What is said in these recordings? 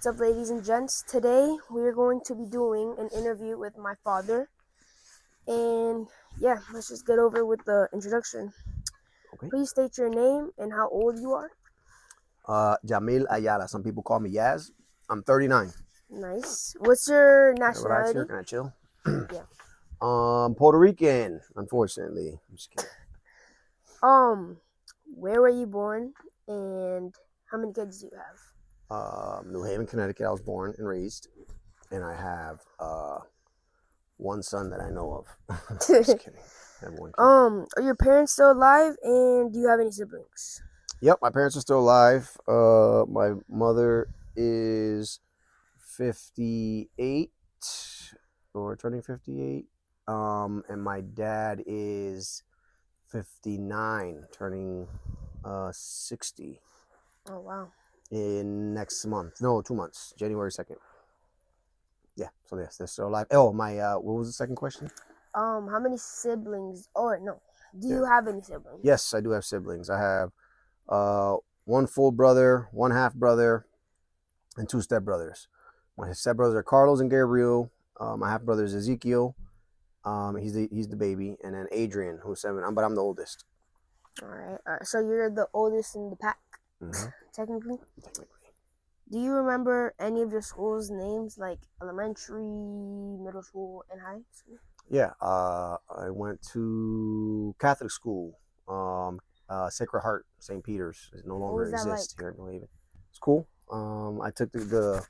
What's up, ladies and gents? Today we're going to be doing an interview with my father. And yeah, let's just get over with the introduction. Okay. Please state your name and how old you are. Jamil Ayala. Some people call me Yaz. I'm 39. Nice. What's your Can I relax here? nationality? Can I chill? Yeah. Puerto Rican, unfortunately. I'm just kidding. Where were you born and how many kids do you have? New Haven, Connecticut. I was born and raised, and I have one son that I know of. Just kidding. I have one kid. Are your parents still alive and do you have any siblings? Yep, my parents are still alive. My mother is 58 or turning 58. And my dad is 59, turning 60 Oh wow. in next month. No, 2 months, January 2nd. Yeah, so yes, they're still alive. Oh, my what was the second question? How many siblings? Or no, do Yeah. you have any siblings? Yes, I do have siblings. I have one full brother, one half brother, and two stepbrothers. My stepbrothers are Carlos and Gabriel. My half brother is Ezekiel. He's the baby, and then Adrian, who's 7. But I'm the oldest. All right. So you're the oldest in the pack, technically. Do you remember any of your school's names, like elementary, middle school, and high school? Yeah, I went to Catholic school, Sacred Heart, St. Peter's. It no longer exists here in New Haven. It's cool. I took the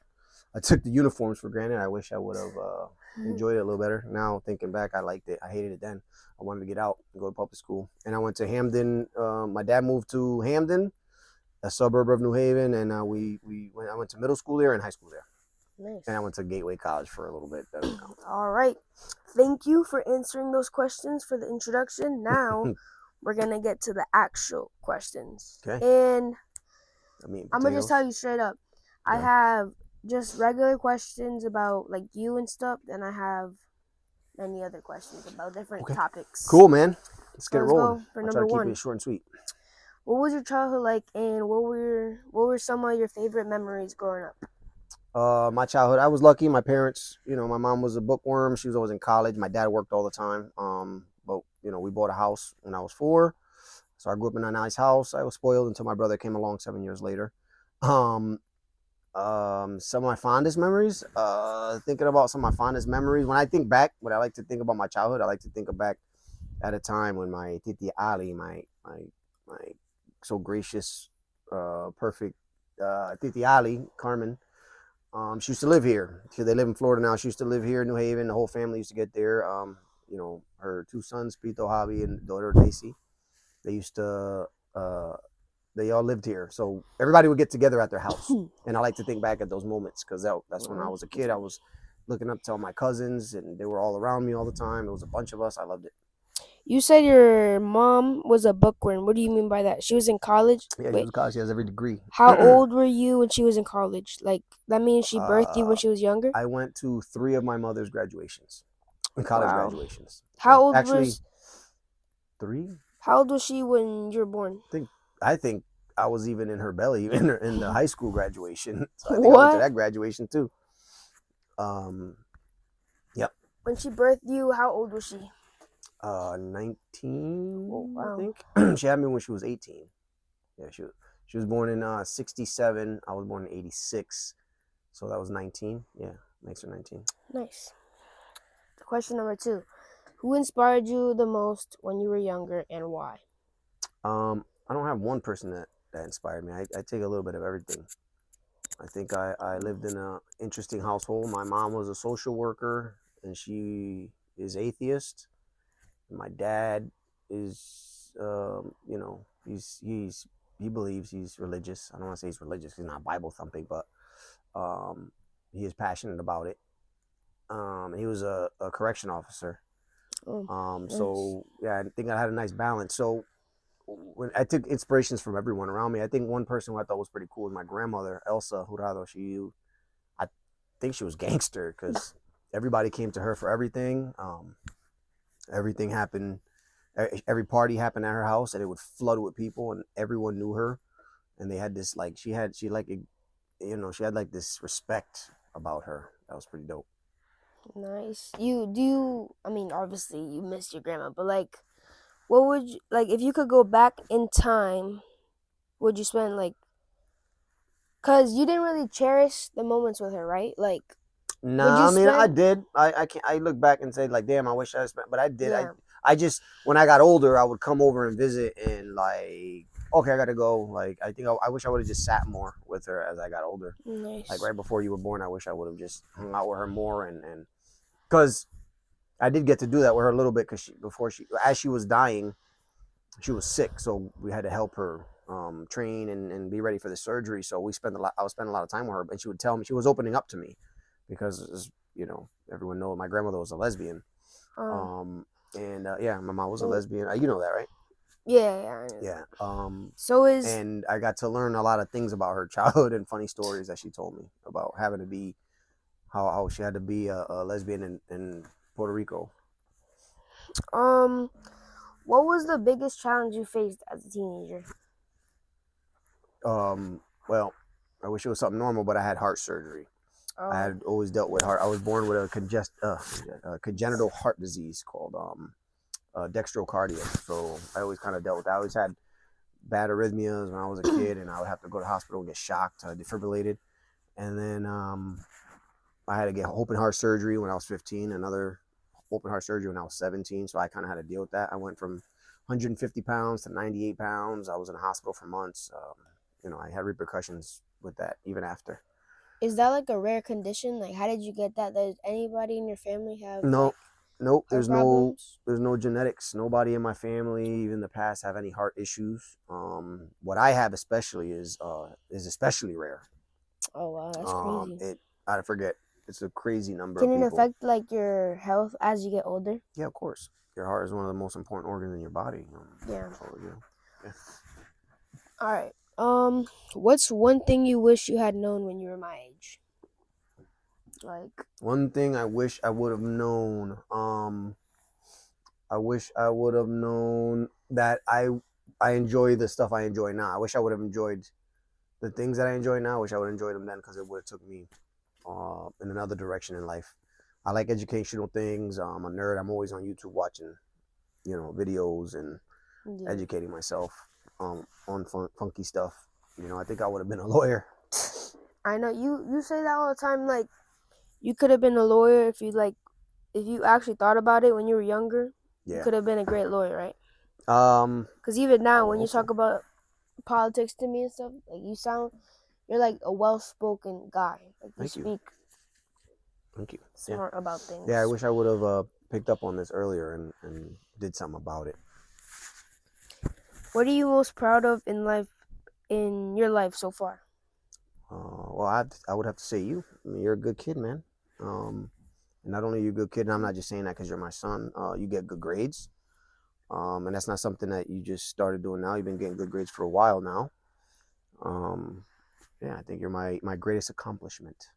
uniforms for granted. I wish I would have enjoyed it a little better. Now thinking back, I liked it. I hated it then. I wanted to get out and go to public school. And I went to Hamden. My dad moved to Hamden, a suburb of New Haven, and I went to middle school there and high school there. Nice. And I went to Gateway College for a little bit. All right. Thank you for answering those questions for the introduction. Now we're gonna get to the actual questions. Okay. And I'm gonna just tell you straight up. I have just regular questions about like you and stuff, and I have many other questions about different topics. Cool, man. Let's get Go rolling. for I'll number try to keep one. it short and sweet. What was your childhood like, and what were some of your favorite memories growing up? My childhood, I was lucky. My parents, my mom was a bookworm. She was always in college. My dad worked all the time. But we bought a house when I was 4, so I grew up in a nice house. I was spoiled until my brother came along 7 years later. Some of my fondest memories. Thinking about some of my fondest memories. When I think back, what I like to think about my childhood, I like to think back at a time when my Titi Ali, my so gracious, perfect Titi Ali, Carmen. She used to live here. They live in Florida now. She used to live here in New Haven. The whole family used to get there. Her 2 sons, Pito, Javi, and daughter Daisy. They used to. They all lived here, so everybody would get together at their house. And I like to think back at those moments because that's when I was a kid. I was looking up to all my cousins, and they were all around me all the time. It was a bunch of us. I loved it. You said your mom was a bookworm. What do you mean by that? She was in college? Yeah, she was in college. She has every degree. How old were you when she was in college? Like, that means she birthed you when she was younger? I went to 3 of my mother's graduations, college graduations. How old actually, was 3? How old was she when you were born? I think I was even in her belly in the high school graduation. So I think I went to that graduation too. Yep. When she birthed you, how old was she? 19. Oh, wow. I think she had me when she was 18. Yeah, she was born in 67. I was born in 86, so that was 19. Yeah, makes her 19. Nice. Question number 2: who inspired you the most when you were younger, and why? I don't have one person that inspired me. I take a little bit of everything. I think I lived in an interesting household. My mom was a social worker, and she is atheist. My dad is, he believes he's religious. I don't want to say he's religious. He's not Bible thumping, but he is passionate about it. He was a correction officer. So yeah, I think I had a nice balance. So when I took inspirations from everyone around me, I think one person who I thought was pretty cool was my grandmother, Elsa Jurado. I think she was gangster because everybody came to her for everything. Everything happened. Every party happened at her house, and it would flood with people, and everyone knew her. And they had this she she had like this respect about her. That was pretty dope. Nice. I mean, obviously you miss your grandma, but like, what would you like if you could go back in time? Would you spend like, cause you didn't really cherish the moments with her, right? Like, would Nah, you I mean, I spend? did. I can't. I look back and say like, damn, I wish I spent. But I did. I Yeah. I just when I got older, I would come over and visit and like, okay, I gotta go. Like, I wish I would have just sat more with her as I got older. Like Nice. right before you were born, I wish I would have just hung out with her more and because I did get to do that with her a little bit because as she was dying, she was sick, so we had to help her train and be ready for the surgery. So I was spending a lot of time with her, and she would tell me she was opening up to me because everyone knows my grandmother was a lesbian. Um. And yeah, my mom was a Well, lesbian. You know that, right? yeah. Yeah. I know Yeah. that. So is And I got to learn a lot of things about her childhood and funny stories that she told me about having to be how she had to be a lesbian in Puerto Rico. um, what was the biggest challenge you faced as a teenager? Well, I wish it was something normal, but I had heart surgery. I Oh. had always dealt with heart. I was born with a congenital heart disease called dextrocardia. So I always kind of dealt with that. I always had bad arrhythmias when I was a kid, and I would have to go to the hospital and get shocked, defibrillated. And then I had to get open heart surgery when I was 15, another open heart surgery when I was 17. So I kind of had to deal with that. I went from 150 pounds to 98 pounds. I was in the hospital for months. I had repercussions with that even after. Is that like a rare condition? Like, how did you get that? Does anybody in your family have No, like nope. heart problems? There's no genetics. Nobody in my family, even the past, have any heart issues. What I have is especially rare. Oh wow, that's crazy. I forget. It's a crazy number Can of it people. affect like your health as you get older? Yeah, of course. Your heart is one of the most important organs in your body. Yeah. So, yeah. All right. What's one thing you wish you had known when you were my age? Like, One thing I wish I would have known. I wish I would have known that I enjoy the stuff I enjoy now. I wish I would have enjoyed the things that I enjoy now. I wish I would have enjoyed them then because it would have took me in another direction in life. I like educational things. I'm a nerd. I'm always on YouTube watching, videos and yeah. educating myself on funky stuff. I think I would have been a lawyer. I know you say that all the time. Like, you could have been a lawyer if you actually thought about it when you were younger. You Yeah. could have been a great lawyer, right? Um, Because even I now, would when you hope so. talk about politics to me and stuff, like you're like a well-spoken guy. Like you Thank you. speak Thank you. Yeah. smart about Yeah. I things. wish I would have picked up on this earlier and did something about it. What are you most proud of in your life so far? Well, I would have to say you. I mean, you're a good kid, man. And not only are you a good kid, and I'm not just saying that because you're my son. You get good grades. And that's not something that you just started doing now. You've been getting good grades for a while now. Um, yeah, I think you're my greatest accomplishment.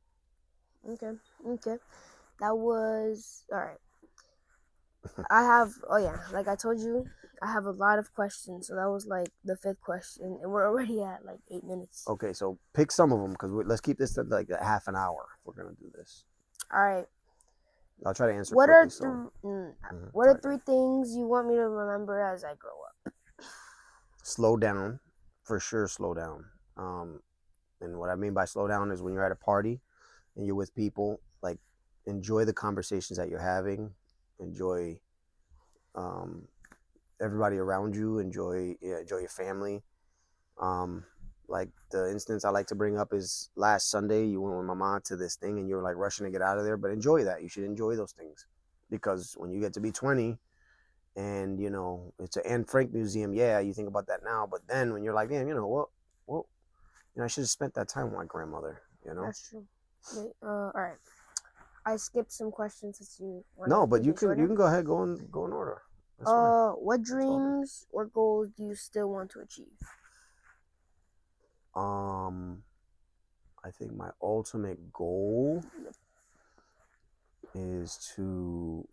Okay, okay, that was all right. I have oh yeah, like I told you, I have a lot of questions. So that was like the fifth question, and we're already at like 8 minutes. Okay, so pick some of them because let's keep this to like a half an hour if we're gonna do this. All right. I'll try to answer What quickly. are So, what are sorry. three things you want me to remember as I grow up? Slow down, for sure. Slow down. And what I mean by slow down is when you're at a party and you're with people, like enjoy the conversations that you're having, enjoy um, everybody around you, enjoy your family. Um, like the instance I like to bring up is last Sunday you went with my mom to this thing and you were like rushing to get out of there, but enjoy that. You should enjoy those things because when you get to be 20 and it's an Anne Frank museum, yeah, you think about that now, but then when you're like, damn, what, I should have spent that time with my grandmother. That's true. Wait, all right. I skipped some questions since you want to No, but keep it you shorter. can go ahead, go in order. That's fine. What dreams or goals do you still want to achieve? I think my ultimate goal is to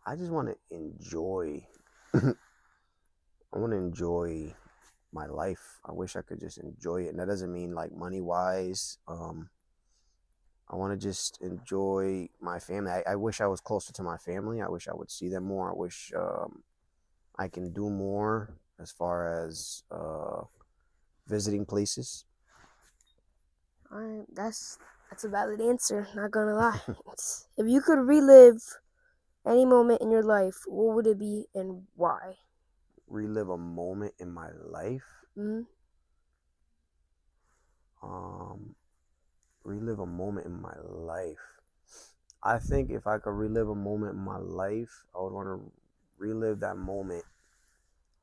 I just want to enjoy I want to enjoy my life. I wish I could just enjoy it. And that doesn't mean like money wise. I want to just enjoy my family. I wish I was closer to my family. I wish I would see them more. I wish I can do more as far as visiting places. All right, that's a valid answer. Not gonna lie. If you could relive any moment in your life, what would it be and why? Relive a moment in my life. Mm-hmm. Relive a moment in my life. I think if I could relive a moment in my life, I would want to relive that moment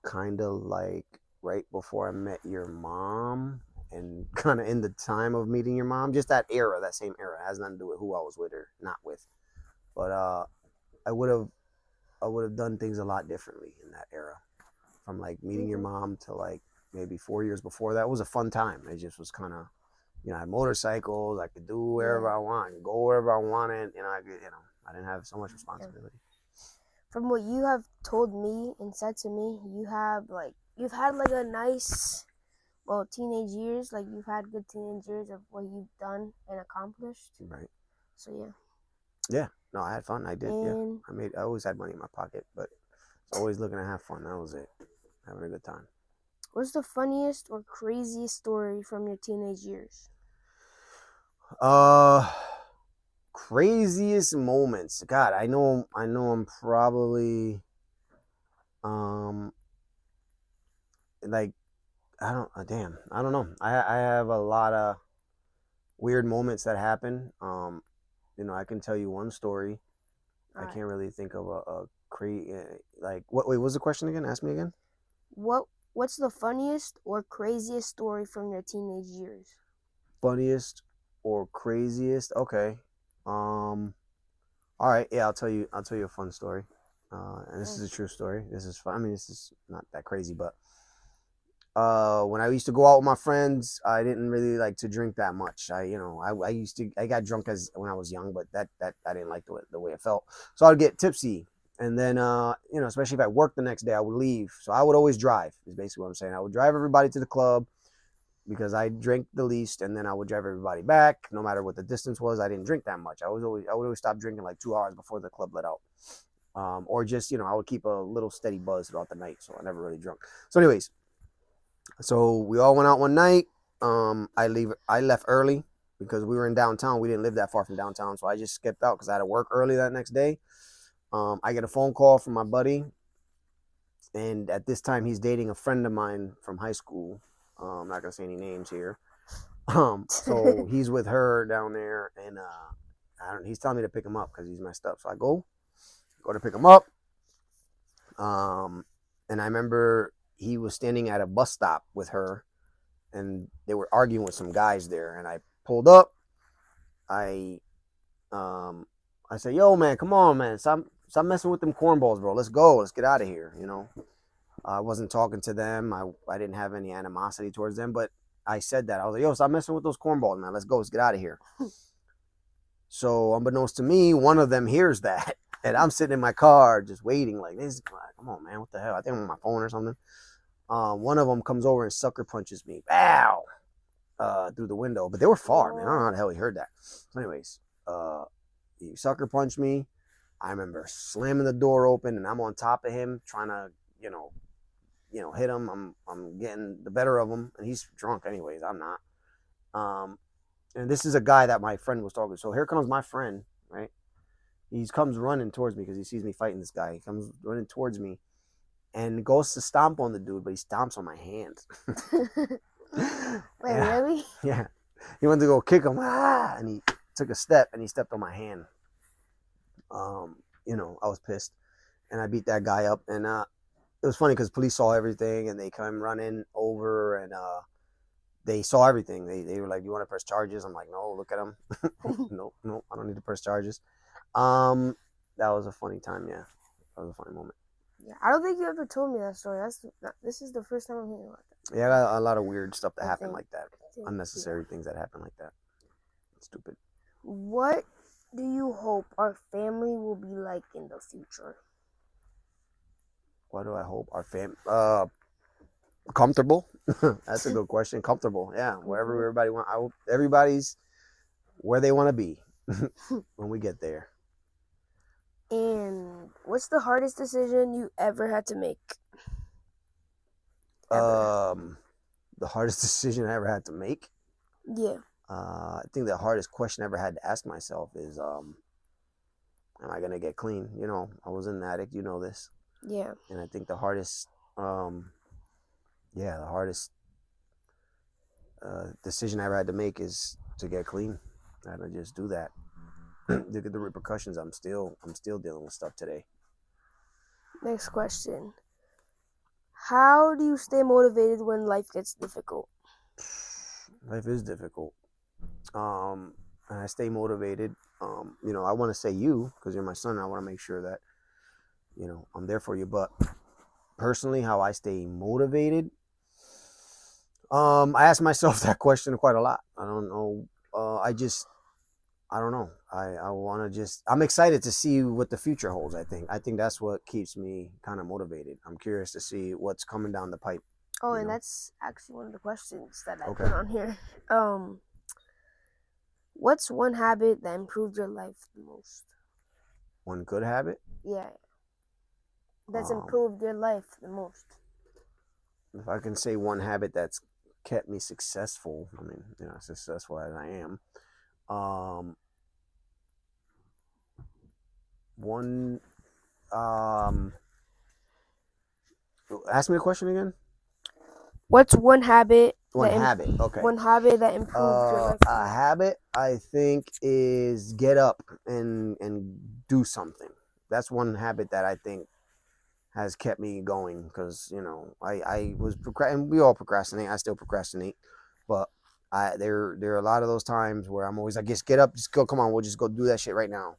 kind of like right before I met your mom and kind of in the time of meeting your mom. Just that era, that same era. It has nothing to do with who I was with or not with. But I would have I would have done things a lot differently in that era. From like meeting your mom to like maybe 4 years before that. It was a fun time. It just was kind of, I had motorcycles. I could do wherever I want, and go wherever I wanted. I didn't have so much responsibility. From what you have told me and said to me, you've had like a nice, well, teenage years. Like you've had good teenage years of what you've done and accomplished. Right. So yeah. Yeah. No, I had fun. I did. And I always had money in my pocket, but it's always looking to have fun. That was it. Having a good time. What's the funniest or craziest story from your teenage years? Craziest moments. God, I know I'm probably like I don't know. I have a lot of weird moments that happen. I can tell you one story. I can't really think of a like what. Wait, what was the question again? Ask me again. What's the funniest or craziest story from your teenage years? Funniest or craziest? Okay. All right. Yeah, I'll tell you a fun story. And this is a true story. This is fun. I mean, this is not that crazy, but when I used to go out with my friends, I didn't really like to drink that much. I got drunk as when I was young, but that I didn't like the way it felt. So I'd get tipsy, and then especially if I worked the next day, I would leave. So I would always drive. Is basically what I'm saying. I would drive everybody to the club because I drank the least, and then I would drive everybody back, no matter what the distance was. I didn't drink that much. I would always stop drinking like 2 hours before the club let out. Or just I would keep a little steady buzz throughout the night, so I never really drunk. So, anyways, so we all went out one night. I left early because we were in downtown. We didn't live that far from downtown, so I just skipped out because I had to work early that next day. I get a phone call from my buddy, and at this time he's dating a friend of mine from high school. I'm not gonna say any names here. So he's with her down there, and he's telling me to pick him up because he's messed up. So I go to pick him up. And I remember he was standing at a bus stop with her, and they were arguing with some guys there. And I pulled up. I said, "Yo, man, come on, man, stop messing with them cornballs, bro. Let's go. Let's get out of here." I wasn't talking to them. I didn't have any animosity towards them, but I said that. I was like, "Yo, stop messing with those cornballs, man. Let's go. Let's get out of here." So unbeknownst to me, one of them hears that. And I'm sitting in my car just waiting like this. Come on, man. What the hell? I think I'm on my phone or something. One of them comes over and sucker punches me. Bow! Through the window. But they were far, man. I don't know how the hell he heard that. So anyways, he sucker punched me. I remember slamming the door open and I'm on top of him trying to, hit him. I'm getting the better of him. And he's drunk anyways. I'm not. And this is a guy that my friend was talking to. So here comes my friend, right? He comes running towards me because he sees me fighting this guy. He comes running towards me and goes to stomp on the dude, but he stomps on my hand. Wait, really? Yeah. He went to go kick him, and he took a step and he stepped on my hand. I was pissed, and I beat that guy up. And it was funny because police saw everything and they come running over and they saw everything. They were like, "You want to press charges?" I'm like, "No, look at him." No, I don't need to press charges. That was a funny time. Yeah, that was a funny moment. Yeah, I don't think you ever told me that story. This is the first time I'm hearing about that. Yeah, I got a lot of weird stuff that happened like that. Unnecessary things that happen like that. Stupid. What do you hope our family will be like in the future? What do I hope our family comfortable? That's a good question. Comfortable, yeah. Wherever everybody everybody's where they want to be when we get there. And what's the hardest decision you ever had to make? The hardest decision I ever had to make. Yeah. I think the hardest question I ever had to ask myself is, am I gonna get clean? You know, I was an addict. You know this. Yeah. And I think the hardest, the hardest decision I ever had to make is to get clean. I had to just do that. Look at the repercussions. I'm still dealing with stuff today. Next question. How do you stay motivated when life gets difficult? Life is difficult. And I stay motivated. You know, I want to say you because you're my son. And I want to make sure that, you know, I'm there for you. But personally, how I stay motivated, I ask myself that question quite a lot. I don't know. I don't know. I want to just, I'm excited to see what the future holds. I think that's what keeps me kind of motivated. I'm curious to see what's coming down the pipe. Oh, and that's actually one of the questions that I Okay. put on here. What's one habit that improved your life the most? One good habit? Yeah. That's improved your life the most. If I can say one habit that's kept me successful, I mean, you know, successful as I am, one, ask me a question again. What's one habit? Okay. One habit that improved your life. A habit I think is get up and do something. That's one habit that I think has kept me going because you know I was and we all procrastinate. I still procrastinate, but there are a lot of those times where I'm always like, just get up, just go, come on, we'll just go do that shit right now.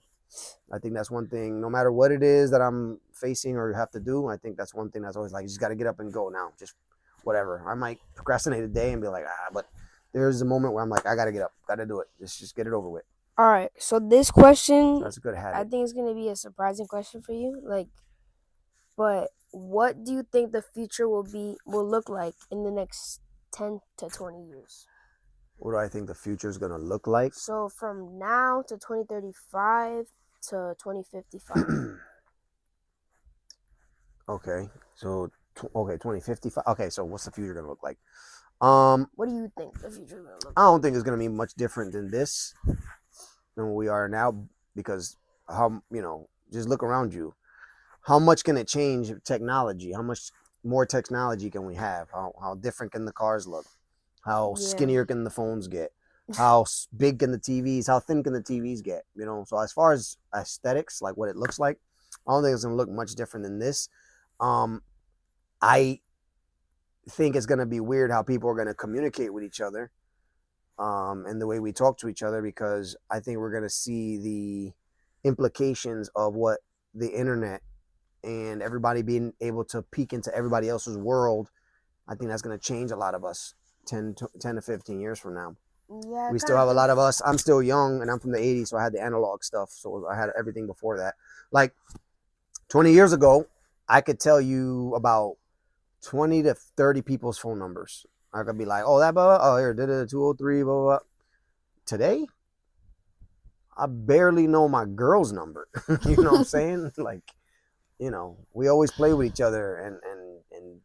I think that's one thing. No matter what it is that I'm facing or have to do, I think that's one thing that's always like, you just got to get up and go now. Just whatever. I might procrastinate a day and be like, but there's a moment where I'm like, I got to get up, got to do it. Just get it over with. All right. So this question, So that's a good habit. I think it's gonna be a surprising question for you. But what do you think the future will look like in the next 10 to 20 years? What do I think the future is going to look like? So from now to 2035 to 2055. Okay. So 2055. Okay, so what's the future going to look like? What do you think the future is going to look like? I don't think it's going to be much different than this, than what we are now, because how, you know, just look around you. How much can it change technology? How much more technology can we have? How different can the cars look? How skinnier can the phones get? How big can the TVs? How thin can the TVs get? You know, so as far as aesthetics, like what it looks like, I don't think it's going to look much different than this. I think it's going to be weird how people are going to communicate with each other, and the way we talk to each other, because I think we're going to see the implications of what the internet and everybody being able to peek into everybody else's world. I think that's going to change a lot of us 10 to 15 years from now. Yeah, we still have a lot of us. I'm still young and I'm from the 80s, so I had the analog stuff. So I had everything before that. Like 20 years ago, I could tell you about 20 to 30 people's phone numbers. I could be like, oh, that, blah, blah, oh, here, 203, blah, blah, blah. Today, I barely know my girl's number. You know what I'm saying? Like, you know, we always play with each other and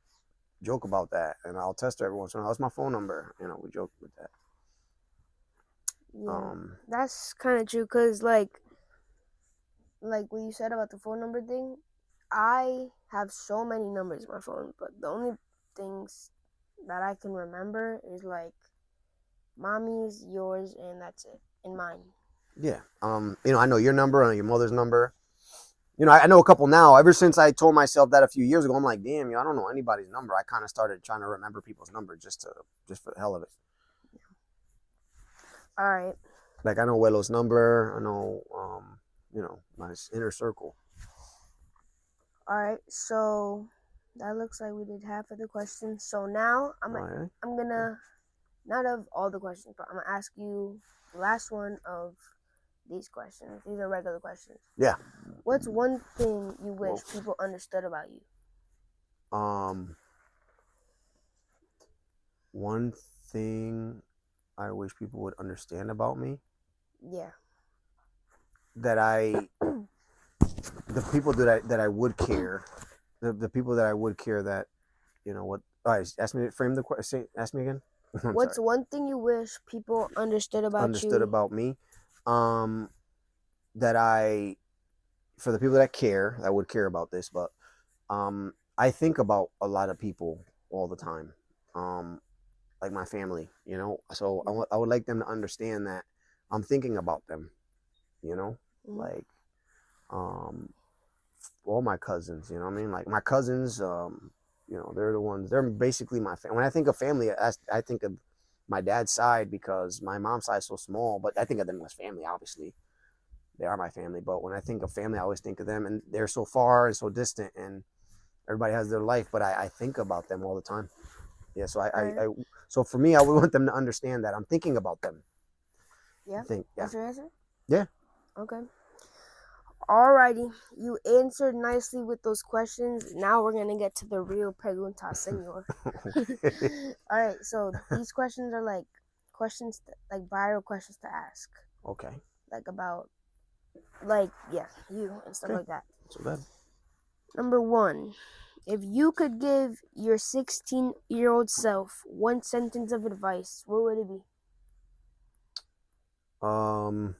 joke about that. And I'll test her every once in a while. That's my phone number. You know, we joke with that. Yeah, that's kind of true. Because, like what you said about the phone number thing, I have so many numbers in my phone, but the only things that I can remember is like mommy's, yours, and that's it, and mine. Yeah. You know, I know your number, I know your mother's number. You know, I know a couple now. Ever since I told myself that a few years ago, I'm like, damn, I don't know anybody's number. I kind of started trying to remember people's numbers just for the hell of it. All right. Like I know Welo's number. I know, you know, my inner circle. All right. So that looks like we did half of the questions. So now I'm gonna, not of all the questions, but I'm gonna ask you the last one of these questions. These are regular questions. Yeah. What's one thing you wish people understood about you? One thing I wish people would understand about me, Yeah. that the people that I would care, the people that I would care that, you know what? All right, ask me, frame the question. Ask me again. I'm What's sorry. one thing you wish people understood about Understood you? about me, that I, for the people that care, that would care about this, but I think about a lot of people all the time, like my family, you know. So I would like them to understand that I'm thinking about them, you know, Mm-hmm. like all my cousins, you know what I mean? Like my cousins, you know, they're the ones, they're basically my family. When I think of family, I think of my dad's side because my mom's side is so small, but I think of them as family, obviously. They are my family. But when I think of family, I always think of them, and they're so far and so distant, and everybody has their life, but I think about them all the time. Yeah, so All right. so for me, I would want them to understand that I'm thinking about them. Yeah. I think, yeah. That's your answer? Yeah. Okay. Alrighty. You answered nicely with those questions. Now we're gonna get to the real pregunta, senor. Alright, so these questions are like questions like viral questions to ask. Okay. Like about like yeah, you and stuff Okay. like that. So good. Number 1. If you could give your 16-year-old self one sentence of advice, what would it be? Um.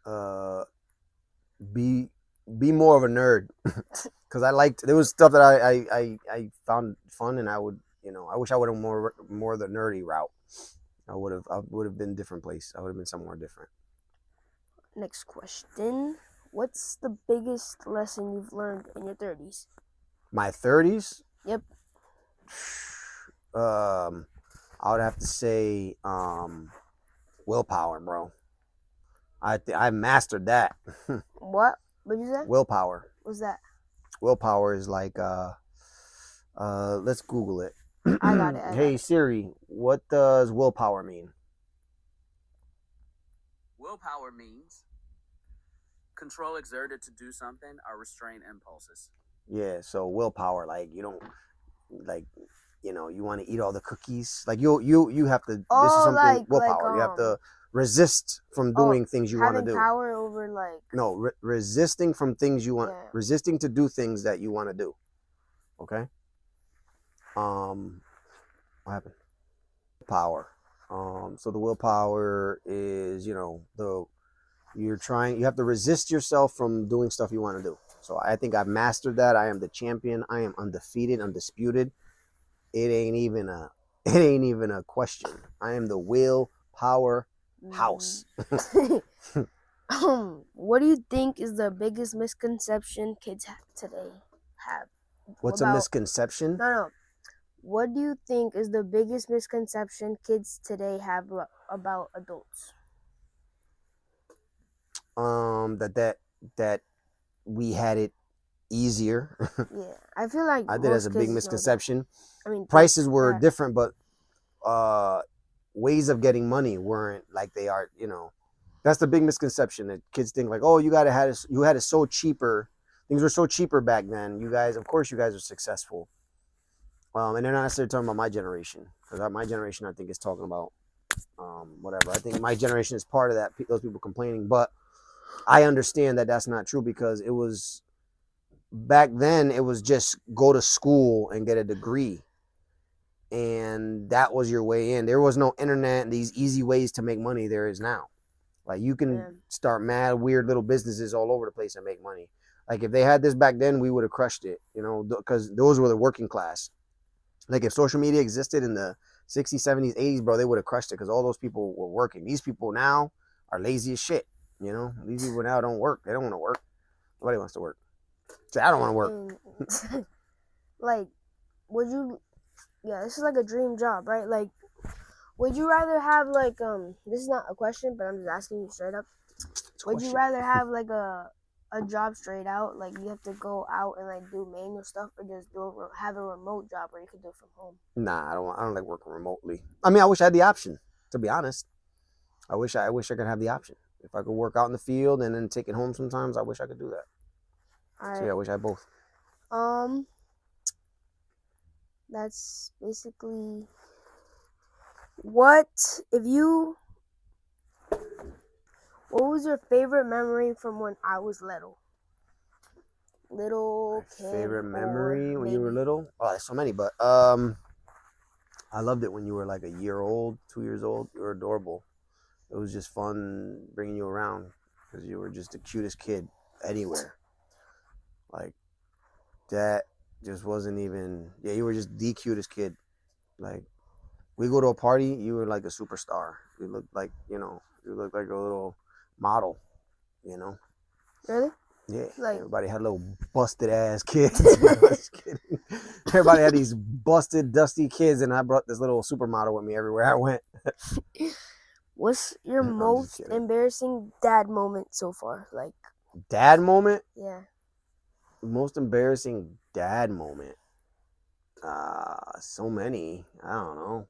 Uh. Be be more of a nerd, because I liked, there was stuff that I found fun, and I would, you know, I wish I would have more the nerdy route. I would have been different place. I would have been somewhere different. Next question. What's the biggest lesson you've learned in your 30s? My 30s. Yep. I would have to say willpower, bro. I mastered that. What? What'd you say? Willpower. What's that? Willpower is like let's Google it. I got it. Hey Siri, what does willpower mean? Willpower means control exerted to do something or restrain impulses. Yeah, so willpower, like you don't, like, you know, you want to eat all the cookies, like you have to, this is Oh, something, willpower, you have to resist from doing things you want to having do. power over like No, resisting from things you want, Yeah. resisting to do things that you want to do. Okay. What happened? Power. So the willpower is, you know, you have to resist yourself from doing stuff you want to do. So I think I've mastered that. I am the champion. I am undefeated, undisputed. It ain't even a question. I am the willpower house. What do you think is the biggest misconception kids today have? What's a misconception? No. What do you think is the biggest misconception kids today have about adults? That we had it easier. Yeah, I feel like I did, as a big misconception. I mean, prices were different, but ways of getting money weren't like they are. You know, that's the big misconception, that kids think like, oh, you had it so cheaper. Things were so cheaper back then. You guys, of course, you guys are successful. And they're not necessarily talking about my generation, because my generation, I think, is talking about whatever. I think my generation is part of that. Those people complaining, but I understand that that's not true, because it was back then. It was just go to school and get a degree, and that was your way in. There was no internet and these easy ways to make money there is now. Like you can start mad weird little businesses all over the place and make money. Like if they had this back then, we would have crushed it, you know, because those were the working class. Like if social media existed in the 60s, 70s, 80s, bro, they would have crushed it, because all those people were working. These people now are lazy as shit. You know, these people now don't work. They don't want to work. Nobody wants to work. So I don't want to work. Like, would you? Yeah, this is like a dream job, right? Like, would you rather have like This is not a question, but I'm just asking you straight up. Would you rather have like a job straight out, like you have to go out and like do manual stuff, or just have a remote job where you can do it from home? Nah, I don't like working remotely. I mean, I wish I had the option. To be honest, I wish I could have the option. If I could work out in the field and then take it home sometimes, I wish I could do that. All right. So yeah, I wish I had both. That's basically what if you. What was your favorite memory from when I was little? Little My kid favorite or memory when you were maybe. little? Oh, there's so many, but I loved it when you were like a year old, 2 years old. You were adorable. It was just fun bringing you around because you were just the cutest kid anywhere. Like that just wasn't even. Yeah, you were just the cutest kid. Like we go to a party, you were like a superstar. You looked like you looked like a little model. You know. Really? Yeah, Like everybody had little busted ass kids. I was just kidding. Everybody had these busted, dusty kids, and I brought this little supermodel with me everywhere I went. what's your I'm just most kidding. embarrassing dad moment so far? Like Dad moment? yeah. Most embarrassing dad moment. So many. I don't know.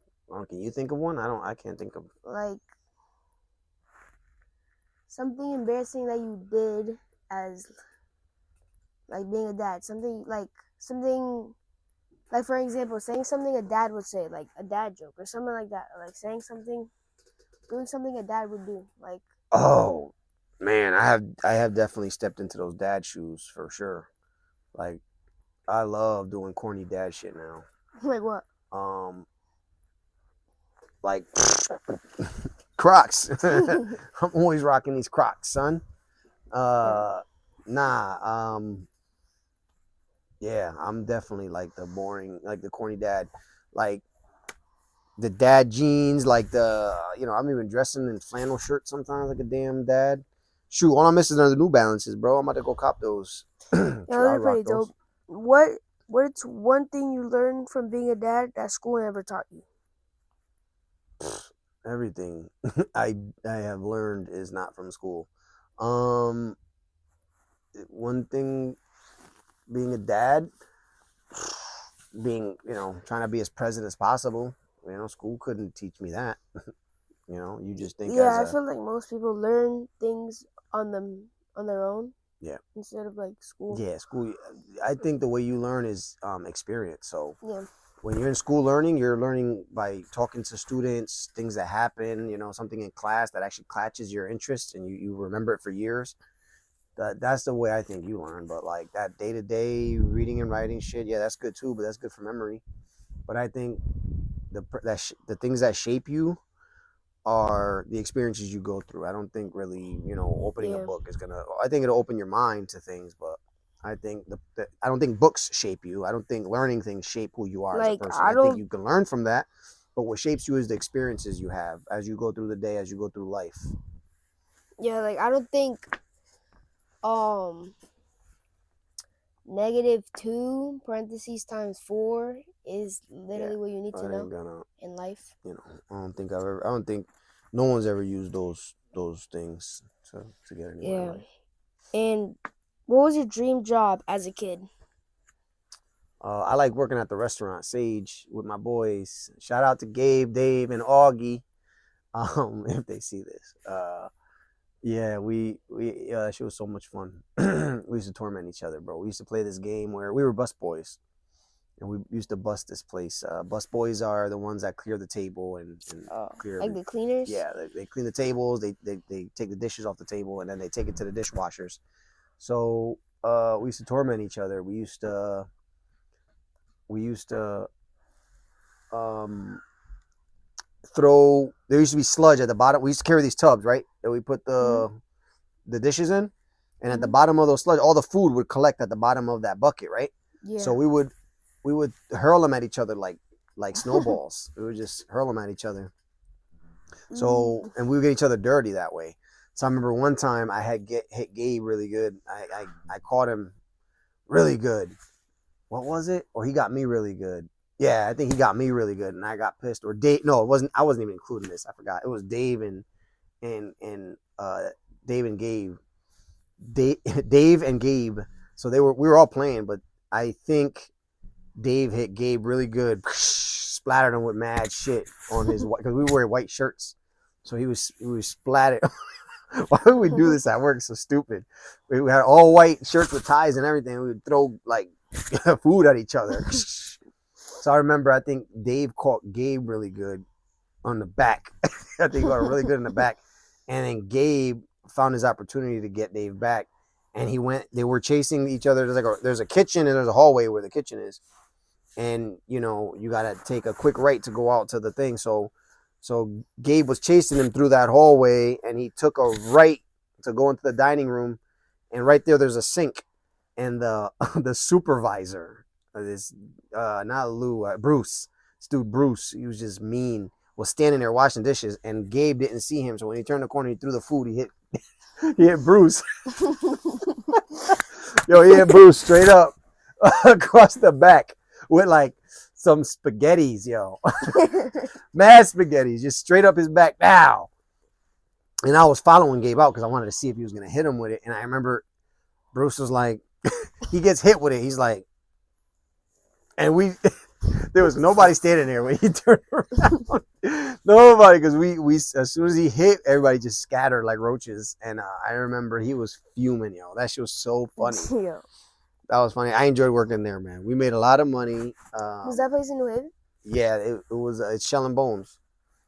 Can you think of one? I can't think of. Like something embarrassing that you did as like being a dad. Something like for example, saying something a dad would say, like a dad joke or something like that. Or like saying something doing something a dad would do. Like Oh man, I have definitely stepped into those dad shoes for sure. Like I love doing corny dad shit now. like what? Um, like Crocs. I'm always rocking these Crocs, son. Yeah. Nah. Yeah, I'm definitely like the boring, like the corny dad, like the dad jeans, like I'm even dressing in flannel shirts sometimes, like a damn dad. Shoot, all I'm missing are the New Balances, bro. I'm about to go cop those. Yeah, Shoot, those I'll are rock pretty those. dope. What's one thing you learned from being a dad that school never taught you? Everything I have learned is not from school. Um, One thing being a dad, being trying to be as present as possible. School couldn't teach me that. You just think as Yeah, I a feel like most people learn things on their own yeah instead of like school. yeah school. I think the way you learn is experience. So Yeah. when you're in school learning, you're learning by talking to students, things that happen, something in class that actually catches your interest and you remember it for years. That's the way I think you learn. But like that day to day reading and writing shit, yeah, that's good too. But that's good for memory. But I think the things that shape you are the experiences you go through. I don't think really, opening a Yeah. book is gonna. I think it'll open your mind to things, but I think I don't think books shape you. I don't think learning things shape who you are as a Like person. I I think don't you can learn from that, but what shapes you is the experiences you have as you go through the day, as you go through life. yeah, like I don't think um -2 parentheses times 4 is Yeah, literally what you need to I know ain't gonna. in life. I don't think no one's ever used those things to get anywhere in Yeah. life. And what was your dream job as a kid? I like working at the restaurant Sage with my boys. Shout out to Gabe, Dave, and Augie. If they see this, yeah, that shit was so much fun. We used to torment each other, bro. We used to play this game where we were bus boys, and we used to bust this place. Bus boys are the ones that clear the table and clear Like the the cleaners? yeah, they clean the tables. They take the dishes off the table and then they take it to the dishwashers. So we used to torment each other. We used to um, throw. There used to be sludge at the bottom. We used to carry these tubs, right? That we put the dishes in, and at the bottom of those sludge, all the food would collect at the bottom of that bucket, right? Yeah. So we would hurl them at each other like snowballs. We would just hurl them at each other. So and we would get each other dirty that way. So I remember one time I had hit Gabe really good. I caught him really good. What was it? Or he got me really good. Yeah, I think he got me really good, and I got pissed. Or Dave? No, it wasn't. I wasn't even including this. I forgot. It was Dave and Dave and Gabe. Dave, Dave and Gabe. So we were all playing, but I think Dave hit Gabe really good, splattered him with mad shit on his because we wear white shirts, so he was splattered. Why would we do this at work? So stupid. We had all white shirts with ties and everything. We would throw like food at each other. So I remember, I think Dave caught Gabe really good on the back. I think he got him really good in the back. And then Gabe found his opportunity to get Dave back. And they were chasing each other. There's a kitchen and there's a hallway where the kitchen is. And, you know, you got to take a quick right to go out to the thing. So Gabe was chasing him through that hallway, and he took a right to go into the dining room. And right there's a sink. And the the supervisor, not Lou, Bruce, this dude Bruce, he was just mean, was standing there washing dishes, and Gabe didn't see him. So when he turned the corner, he threw the food. He hit Bruce. Yo, he hit Bruce straight up across the back with like some spaghettis, yo. Mad spaghettis, just straight up his back now. And I was following Gabe out because I wanted to see if he was going to hit him with it. And I remember Bruce was like, he gets hit with it. He's like, and there was nobody standing there when he turned around. Nobody, because we as soon as he hit, everybody just scattered like roaches. And I remember he was fuming, yo. That shit was so funny. Yeah. That was funny. I enjoyed working there, man. We made a lot of money. Was that place in New Haven? Yeah, it was. It's Shell and Bones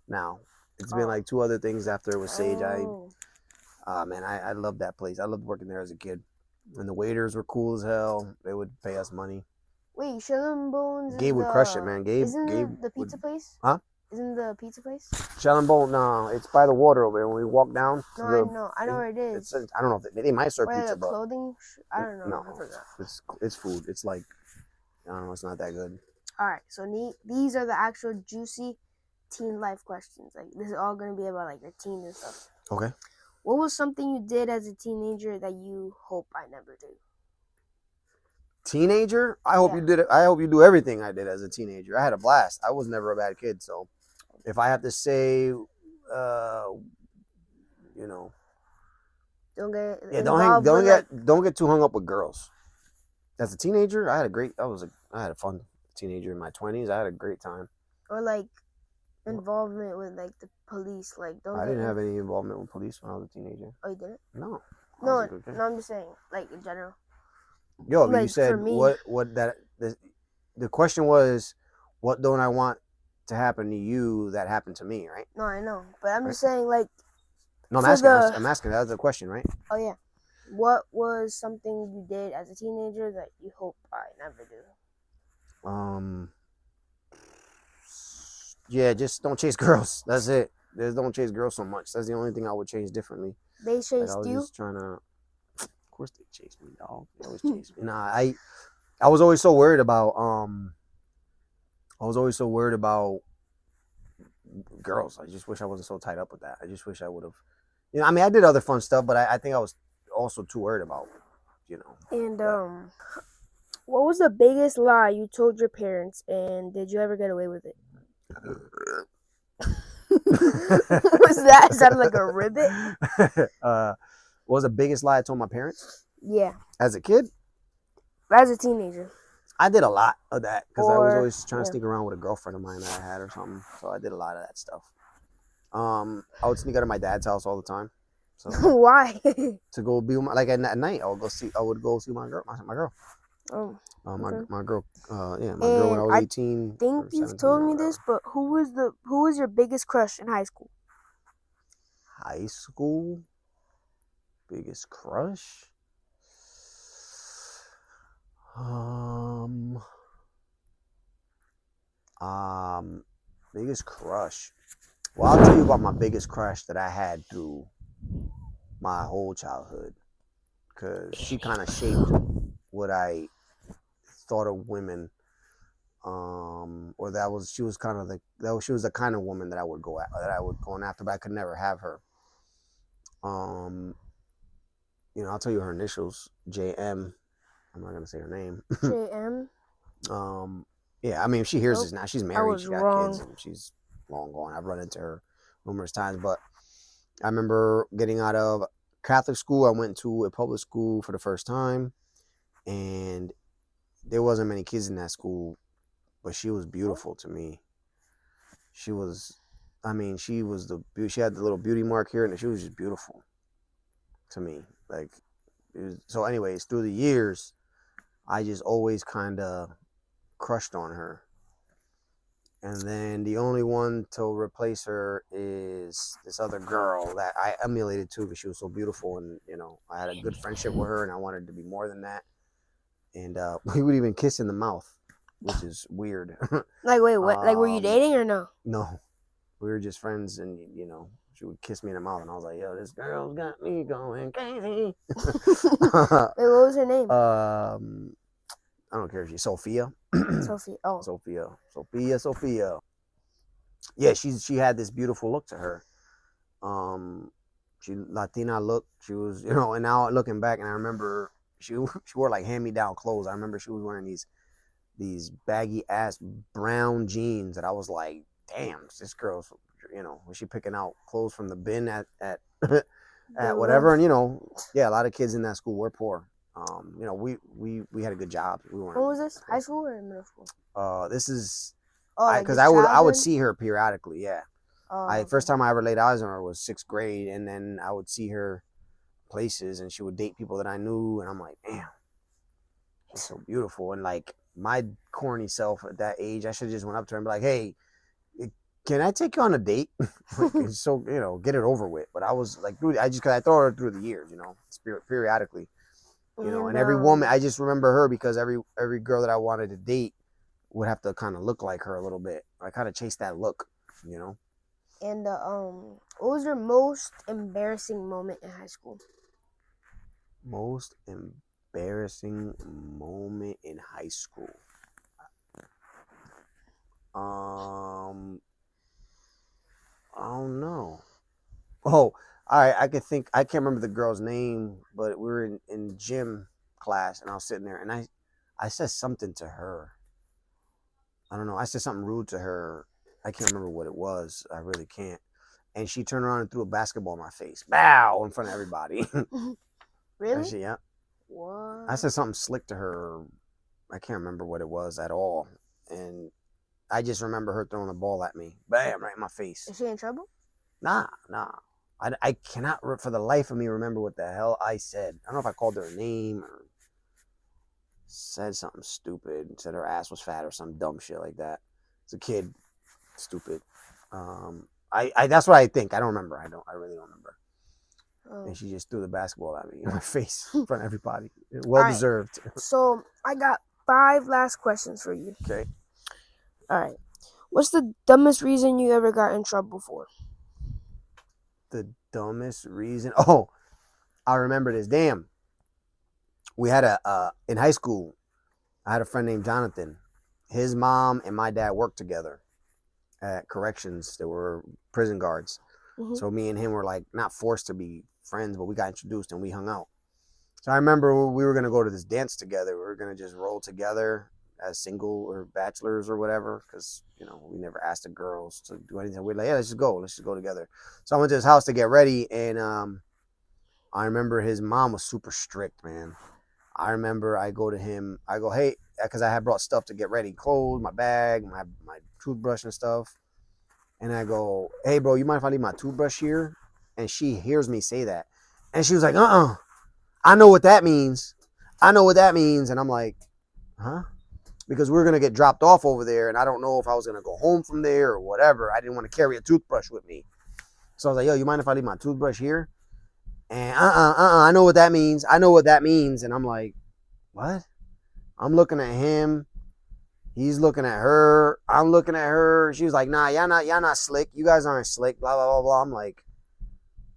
now. It's been like 2 other things after it was Sage. Man, I loved that place. I loved working there as a kid. And the waiters were cool as hell. They would pay us money. Wait, Shell and Bones. Gabe would crush it, man. Gabe the pizza place? Huh? Isn't the pizza place? Shell and Bone, no, it's by the water over there. When we walk down, No, I know where it is. I don't know if they might serve pizza, but clothing. I don't know. No, I forgot. it's food. It's like, I don't know. It's not that good. All right, so these are the actual juicy teen life questions. Like this is all gonna be about like your teens and stuff. Okay. What was something you did as a teenager that you hope I never do? Teenager? I hope you did it. I hope you do everything I did as a teenager. I had a blast. I was never a bad kid. So if I have to say, you know, don't get too hung up with girls. As a teenager, I had a fun teenager in my 20s. I had a great time. Or like involvement with like the police, like I didn't have any involvement with police when I was a teenager. Oh, you didn't? No. No, I'm just saying, like in general. Yo, like, you said the question was, what don't I want to happen to you that happened to me, right? No, I know, but I'm just saying, like. No, I'm asking. That's the question, right? Oh yeah. What was something you did as a teenager that you hope I never do? Yeah, just don't chase girls. That's it. Just don't chase girls so much. That's the only thing I would change differently. They chased you? I was just trying to. Of course they chased me, dog. They always chased me. Nah, I was always so worried about girls. I just wish I wasn't so tied up with that. I just wish I would have. You know, I mean, I did other fun stuff, but I think I was also too worried about, you know. And what was the biggest lie you told your parents, and did you ever get away with it? Was that sounded like a ribbit? What was the biggest lie I told my parents? Yeah. As a kid? As a teenager. I did a lot of that because I was always trying to sneak around with a girlfriend of mine that I had or something. So I did a lot of that stuff. I would sneak out of my dad's house all the time. So why? To go be with my, like at night. I would go see my girl. My girl. Oh. My girl. My girl when I was 18. I think you've told me this, but who was your biggest crush in high school? High school? Biggest crush? Biggest crush. Well, I'll tell you about my biggest crush that I had through my whole childhood, because she kind of shaped what I thought of women. She was the kind of woman that I would go after, but I could never have her. I'll tell you her initials, JM. I'm not gonna say her name. JM. Yeah, I mean, if she hears this now, she's married, she got kids, and she's long gone. I've run into her numerous times, but I remember getting out of Catholic school. I went to a public school for the first time, and there wasn't many kids in that school, but she was beautiful to me. She had the little beauty mark here, and she was just beautiful to me. So anyways, through the years, I just always kind of crushed on her. And then the only one to replace her is this other girl that I emulated too because she was so beautiful, and I had a good friendship with her, and I wanted to be more than that. And we would even kiss in the mouth, which is weird. Like, wait, what? Like, were you dating or no? No, we were just friends, and she would kiss me in the mouth, and I was like, "Yo, this girl's got me going crazy." Wait, what was her name? I don't care if she's Sophia. Sophie. Oh, Sophia. Yeah, she had this beautiful look to her. She Latina look. She was, and now looking back, and I remember she wore like hand-me-down clothes. I remember she was wearing these baggy ass brown jeans that I was like, damn, this girl's, was she picking out clothes from the bin at at whatever? And a lot of kids in that school were poor. We had a good job. We weren't. What was this? High school or middle school? This is like because your I would childhood? see her periodically. Yeah. Oh, First time I ever laid eyes on her was 6th grade, and then I would see her places, and she would date people that I knew, and I'm like, damn, she's so beautiful. And like my corny self at that age, I should have just went up to her and be like, hey, can I take you on a date? So get it over with. But I was like, dude, because I thought her through the years, periodically, and every woman, I just remember her because every girl that I wanted to date would have to kind of look like her a little bit. I kind of chased that look, And what was your most embarrassing moment in high school? Most embarrassing moment in high school. I don't know. Oh, all right. I can't remember the girl's name, but we were in gym class, and I was sitting there, and I said something to her. I don't know. I said something rude to her. I can't remember what it was. I really can't. And she turned around and threw a basketball in my face. Bow! In front of everybody. Really? Yeah. What? I said something slick to her. I can't remember what it was at all. And I just remember her throwing the ball at me. Bam! Right in my face. Is she in trouble? Nah. I cannot, for the life of me, remember what the hell I said. I don't know if I called her a name or said something stupid. Said her ass was fat or some dumb shit like that. It's a kid. Stupid. I that's what I think. I don't remember. I really don't remember. Oh. And she just threw the basketball at me in my face in front of everybody. Well deserved. So I got 5 last questions for you. Okay. All right. What's the dumbest reason you ever got in trouble for? The dumbest reason? Oh, I remember this. Damn. We had in high school, I had a friend named Jonathan. His mom and my dad worked together at corrections. They were prison guards. Mm-hmm. So me and him were like not forced to be friends, but we got introduced and we hung out. So I remember we were going to go to this dance together. We were going to just roll together as single or bachelors or whatever, because we never asked the girls to do anything. We're like, yeah, let's just go together. So I went to his house to get ready, and I remember his mom was super strict, man. I remember I go to him, I go, hey, because I had brought stuff to get ready, clothes, my bag, my toothbrush and stuff, and I go, hey bro, you mind if I leave my toothbrush here? And she hears me say that, and she was like, I know what that means. And I'm like, huh? Because we were going to get dropped off over there, and I don't know if I was going to go home from there or whatever. I didn't want to carry a toothbrush with me. So I was like, yo, you mind if I leave my toothbrush here? And I know what that means. And I'm like, what? I'm looking at him. He's looking at her. I'm looking at her. She was like, nah, y'all not slick. You guys aren't slick, blah, blah, blah, blah. I'm like,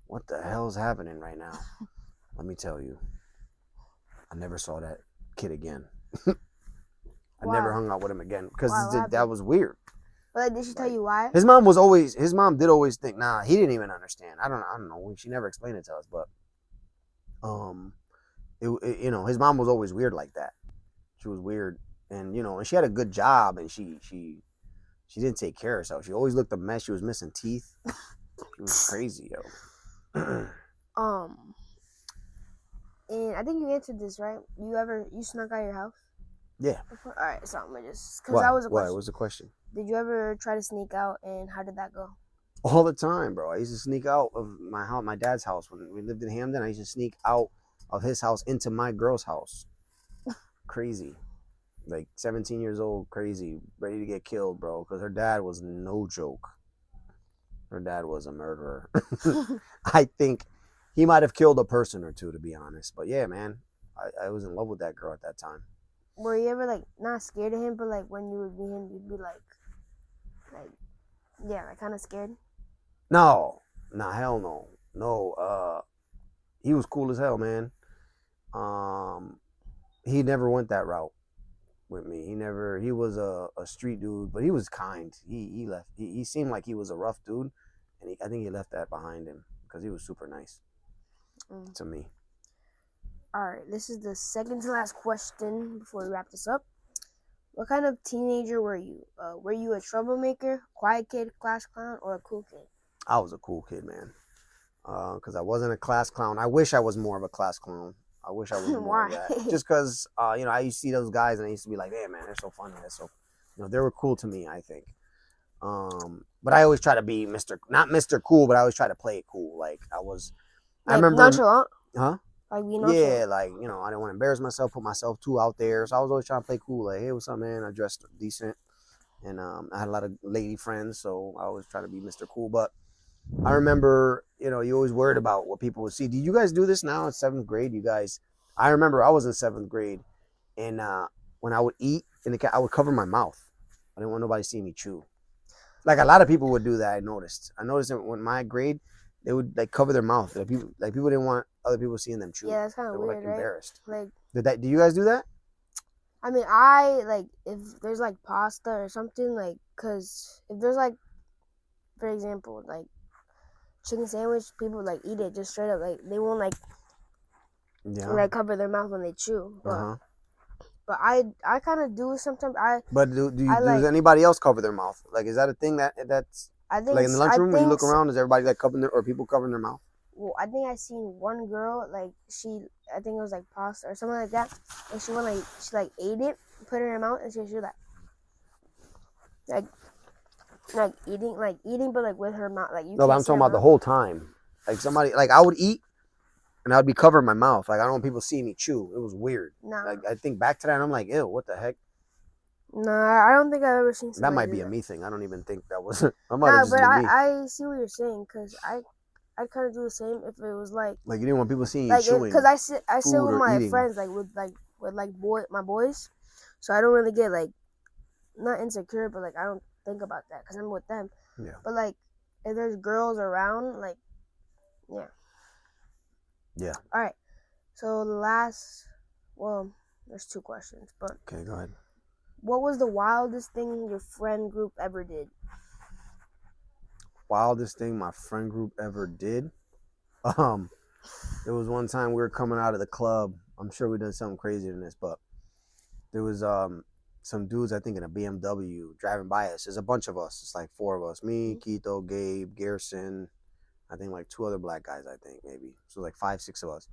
what the hell's happening right now? Let me tell you, I never saw that kid again. I never hung out with him again because that was weird. But did she tell you why? His mom did always think, nah, he didn't even understand. I don't know. She never explained it to us, but his mom was always weird like that. She was weird, and and she had a good job, and she didn't take care of herself. She always looked a mess. She was missing teeth. She was crazy, yo. And I think you answered this, right? You snuck out of your house? Yeah. All right, so I'm gonna just because that was a question. What was the question? Did you ever try to sneak out, and how did that go? All the time, bro. I used to sneak out of my dad's house when we lived in Hamden. I used to sneak out of his house into my girl's house. Crazy. like 17 years old, crazy, ready to get killed, bro. Because her dad was no joke. Her dad was a murderer. I think he might have killed a person or two, to be honest. But yeah, man, I was in love with that girl at that time. Were you ever like not scared of him, but like when you would meet him, you'd be like, yeah, like kind of scared? No, nah, hell no, no. He was cool as hell, man. He never went that route with me. He was a street dude, but he was kind. He left. He seemed like he was a rough dude, and I think he left that behind him because he was super nice to me. All right, this is the second to last question before we wrap this up. What kind of teenager were you? Were you a troublemaker, quiet kid, class clown, or a cool kid? I was a cool kid, man. Because I wasn't a class clown. I wish I was more of a class clown. I wish I was more of that. Just because, I used to see those guys and I used to be like, hey, man, they're so funny. They're so, they were cool to me, I think. But I always try to be not Mr. Cool, but I always try to play it cool. Like I remember. Nonchalant? Huh? Like being nonchalant? Yeah, like, I didn't want to embarrass myself, put myself too out there. So I was always trying to play cool. Like, hey, what's up, man? I dressed decent. And I had a lot of lady friends, so I always try to be Mr. Cool. But I remember, you always worried about what people would see. Did you guys do this now in 7th grade? I remember I was in 7th grade, and when I would eat, I would cover my mouth. I didn't want nobody to see me chew. Like a lot of people would do that. I noticed that when my grade, they would like cover their mouth. Like people didn't want other people seeing them chew. Yeah, that's kind of weird, like, embarrassed. Right? Like, do you guys do that? I mean, if there's like pasta or something, like, cause if there's like, for example, like chicken sandwich, people like eat it just straight up. Like they won't like cover their mouth when they chew. But but I kind of do sometimes. But does anybody else cover their mouth? Like, is that a thing that's? I think like in the lunchroom when you look around, is everybody like covering or people covering their mouth? Well, I think I seen one girl like I think it was like pasta or something like that, and she ate it, put it in her mouth, and she was like eating, but like with her mouth, like you. No, but I'm talking about the whole time. Like somebody, like I would eat, and I would be covering my mouth. Like I don't want people seeing me chew. It was weird. Nah. Like I think back to that, and I'm like, ew, what the heck? Nah, I don't think I've ever seen. That might be a me thing. I don't even think that was. I see what you're saying because I'd kind of do the same if it was like you didn't want people seeing you chewing. Because I sit with my friends with my boys, so I don't really get like not insecure, but like I don't think about that because I'm with them. Yeah. But like if there's girls around, like yeah. Yeah. All right. So there's 2 questions, but okay, go ahead. What was the wildest thing your friend group ever did? Wildest thing my friend group ever did? There was one time we were coming out of the club. I'm sure we did something crazier than this, but there was some dudes, I think, in a BMW driving by us. There's a bunch of us. It's like 4 of us. Me, Keito, Gabe, Garrison, I think like 2 other black guys, I think, maybe. So like 5, 6 of us.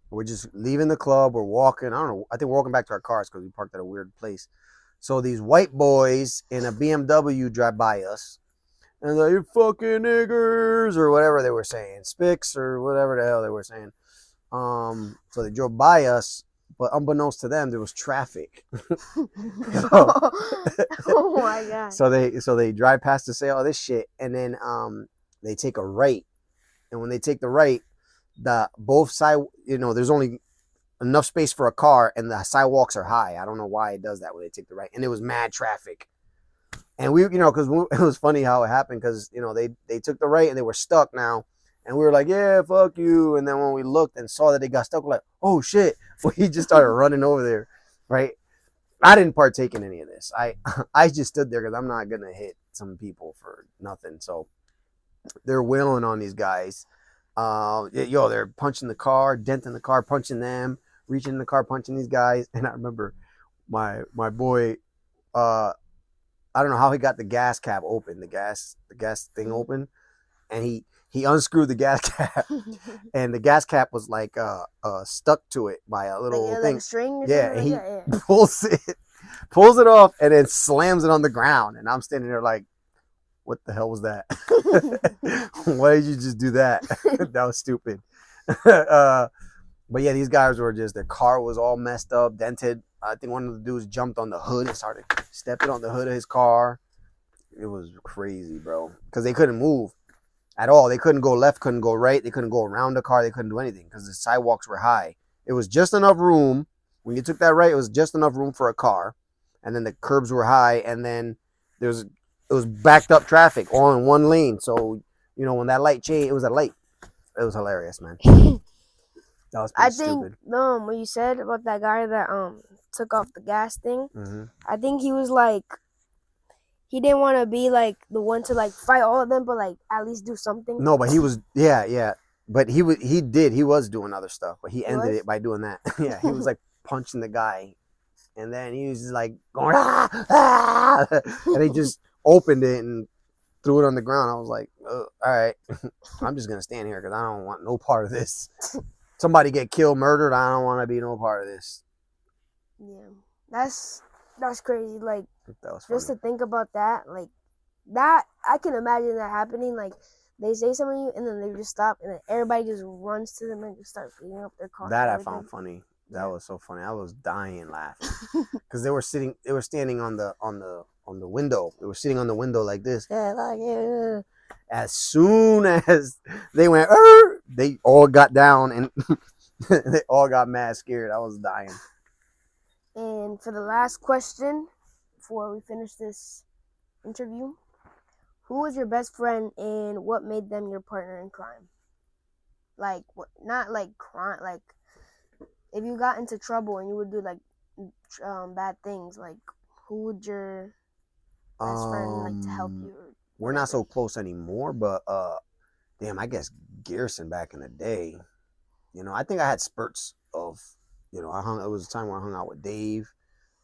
We're just leaving the club. We're walking. I don't know. I think we're walking back to our cars because we parked at a weird place. So these white boys in a BMW drive by us. And they're like, you fucking niggers, or whatever they were saying. Spics, or whatever the hell they were saying. So they drove by us. But unbeknownst to them, there was traffic. Oh my god! So they drive past to say all this shit, and then they take a right, and when they take the right, both side, there's only enough space for a car, and the sidewalks are high. I don't know why it does that when they take the right, and it was mad traffic. And we, because it was funny how it happened, because they took the right and they were stuck now. And we were like, yeah, fuck you. And then when we looked and saw that they got stuck, we're like, oh, shit. We just started running over there, right? I didn't partake in any of this. I just stood there because I'm not going to hit some people for nothing. So they're wailing on these guys. They're punching the car, denting the car, punching them, reaching in the car, punching these guys. And I remember my boy, I don't know how he got the gas cap open, the gas thing open. And he unscrewed the gas cap, and the gas cap was like stuck to it by a little thing. Like a string or and he yeah. pulls it off, and then slams it on the ground. And I'm standing there like, what the hell was that? Why did you just do that? That was stupid. But yeah, these guys were just, their car was all messed up, dented. I think one of the dudes jumped on the hood and started stepping on the hood of his car. It was crazy, bro. Because they couldn't move at all. They couldn't go left, couldn't go right. They couldn't go around the car. They couldn't do anything because the sidewalks were high. It was just enough room. When you took that right, it was just enough room for a car. And then the curbs were high. And then it was backed up traffic all in one lane. So, you know, when that light changed, it was a light. It was hilarious, man. That was pretty stupid. What you said about that guy that took off the gas thing, Mm-hmm. I think he was like, he didn't want to be like the one to like fight all of them, but like at least do something. No, but he was, yeah. But he was doing other stuff, but he ended it by doing that. Yeah, he was like punching the guy, and then he was just like going, and he just opened it and threw it on the ground. I was like, all right, I'm just gonna stand here because I don't want no part of this. Somebody get killed, murdered. I don't want to be no part of this. Yeah, that's crazy. Like, that was funny. Just to think about that, like that, I can imagine that happening. Like, they say something to you and then they just stop and then everybody just runs to them and just start beating up their car. That I found funny. That was so funny. I was dying laughing because they were standing on the window. They were sitting on the window like this. As soon as they went, they all got down and they all got mad scared. I was dying. And for the last question, before we finish this interview, who was your best friend and what made them your partner in crime? Like, what? Not like crime. Like, if you got into trouble and you would do like bad things, like who would your best friend like to help you? We're not so close anymore, but damn, I guess Garrison back in the day. You know, I think I had spurts of, you know, it was a time where I hung out with Dave.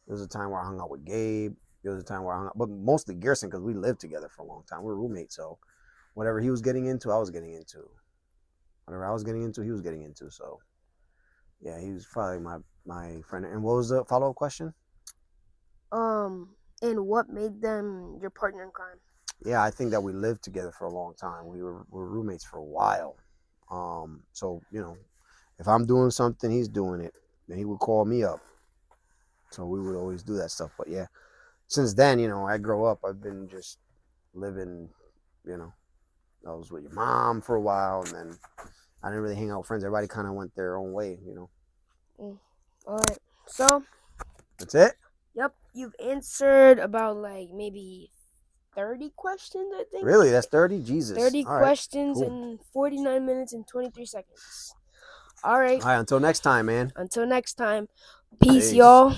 There was a time where I hung out with Gabe. There was a time where I hung out, but mostly Garrison because we lived together for a long time. We were roommates, so whatever he was getting into, I was getting into. Whatever I was getting into, he was getting into. So yeah, he was probably my friend. And what was the follow-up question? And what made them your partner in crime? Yeah, I think that we lived together for a long time. We were roommates for a while. So you know, if I'm doing something, he's doing it. Then he would call me up. So we would always do that stuff. But yeah, since then, you know, I grow up. I've been just living, you know, I was with your mom for a while, and then I didn't really hang out with friends. Everybody kind of went their own way, you know. All right. So that's it. Yep, you've answered about like maybe 30 questions, I think. Really? That's 30? Jesus. 30 questions in 49 minutes and 23 seconds. All right. All right, until next time, man. Until next time. Peace. Y'all.